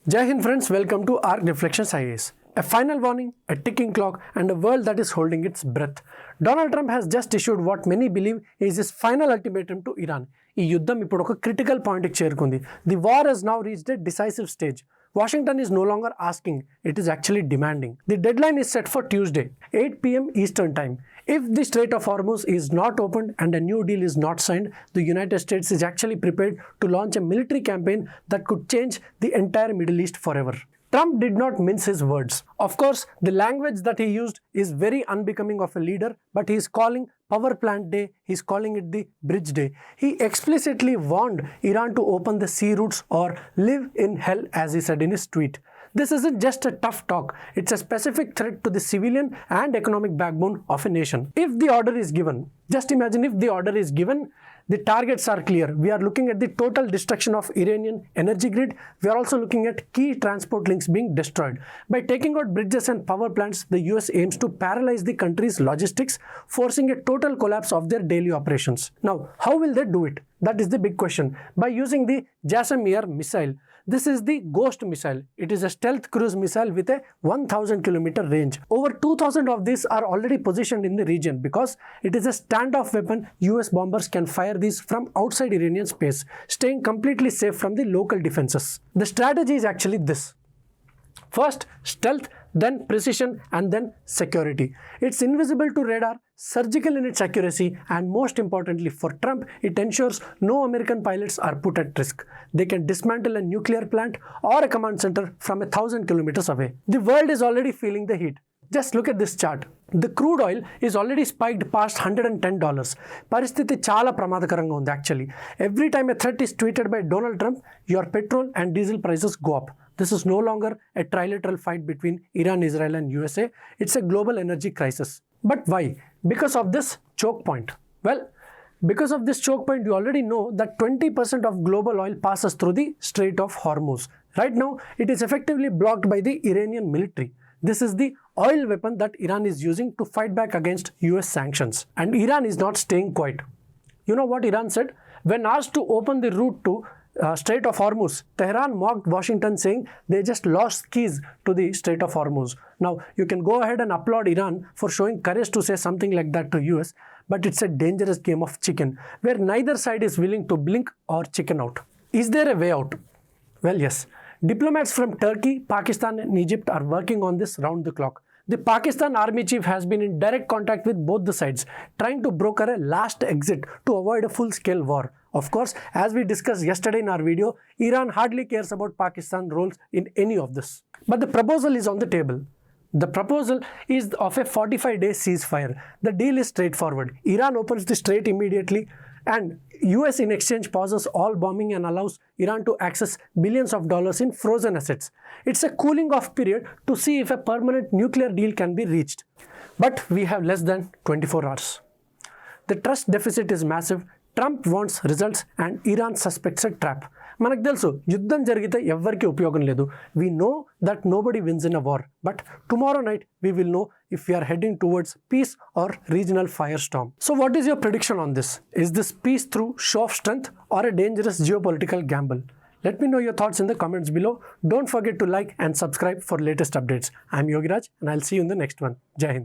Jai Hind friends, welcome to ARK Reflections IAS. A final warning, a ticking clock and a world that is holding its breath. Donald Trump has just issued what many believe is his final ultimatum to Iran. ఈ యుద్ధం ఇప్పుడు ఒక critical పాయింట్కి చేరుకుంది. The war has now reached a decisive stage. Washington is no longer asking, it is actually demanding. The deadline is set for Tuesday, 8 p.m. Eastern Time. If the Strait of Hormuz is not opened and a new deal is not signed, the United States is actually prepared to launch a military campaign that could change the entire Middle East forever. Trump did not mince his words. Of course, the language that he used is very unbecoming of a leader, but he is calling Power Plant Day, he is calling it the Bridge Day. He explicitly warned Iran to open the sea routes or live in hell, as he said in his tweet. This isn't just a tough talk, it's a specific threat to the civilian and economic backbone of a nation. If the order is given, just imagine if the order is given, the targets are clear. We are looking at the total destruction of Iranian energy grid. We are also looking at key transport links being destroyed. By taking out bridges and power plants, the US aims to paralyze the country's logistics, forcing a total collapse of their daily operations. Now, how will they do it? That is the big question. By using the Jasim-Air missile. This is the Ghost missile. It is a stealth cruise missile with a 1000-kilometer range. Over 2000 of these are already positioned in the region because it is a standoff weapon. US bombers can fire these from outside Iranian space, staying completely safe from the local defenses. The strategy is actually this. First, stealth, then precision, and then security. It's invisible to radar, surgical in its accuracy, and most importantly for Trump, it ensures no American pilots are put at risk. They can dismantle a nuclear plant or a command center from 1,000 kilometers away. The world is already feeling the heat. Just look at this chart. The crude oil is already spiked past $110. Paristhiti chala pramadakaramga undi actually. Every time a threat is tweeted by Donald Trump, your petrol and diesel prices go up. This is no longer a trilateral fight between Iran, Israel and USA. It's a global energy crisis. But why? Because of this choke point. Well, because of this choke point, you already know that 20% of global oil passes through the Strait of Hormuz. Right now, it is effectively blocked by the Iranian military. This is the oil weapon that Iran is using to fight back against US sanctions. And Iran is not staying quiet. You know what Iran said? When asked to open the route to Strait of Hormuz, Tehran mocked Washington saying they just lost keys to the Strait of Hormuz. Now, you can go ahead and applaud Iran for showing courage to say something like that to US, but it's a dangerous game of chicken where neither side is willing to blink or chicken out. Is there a way out? Well, yes. Diplomats from Turkey, Pakistan and Egypt are working on this round the clock. The Pakistan army chief has been in direct contact with both the sides, trying to broker a last exit to avoid a full-scale war. Of course, as we discussed yesterday in our video, Iran hardly cares about Pakistan's roles in any of this. But the proposal is on the table. The proposal is of a 45-day ceasefire. The deal is straightforward. Iran opens the strait immediately and US in exchange pauses all bombing and allows Iran to access billions of dollars in frozen assets. It's a cooling off period to see if a permanent nuclear deal can be reached. But we have less than 24 hours. The trust deficit is massive. Trump wants results and Iran suspects a trap. మనకు తెలుసు యుద్ధం జరిగితే ఎవ్వరికీ ఉపయోగం లేదు. We know that nobody wins in a war. But tomorrow night we will know if we are heading towards peace or regional firestorm. So what is your prediction on this? Is this peace through show of strength or a dangerous geopolitical gamble? Let me know your thoughts in the comments below. Don't forget to like and subscribe for latest updates. I'm Yogiraj and I'll see you in the next one. Jai Hind.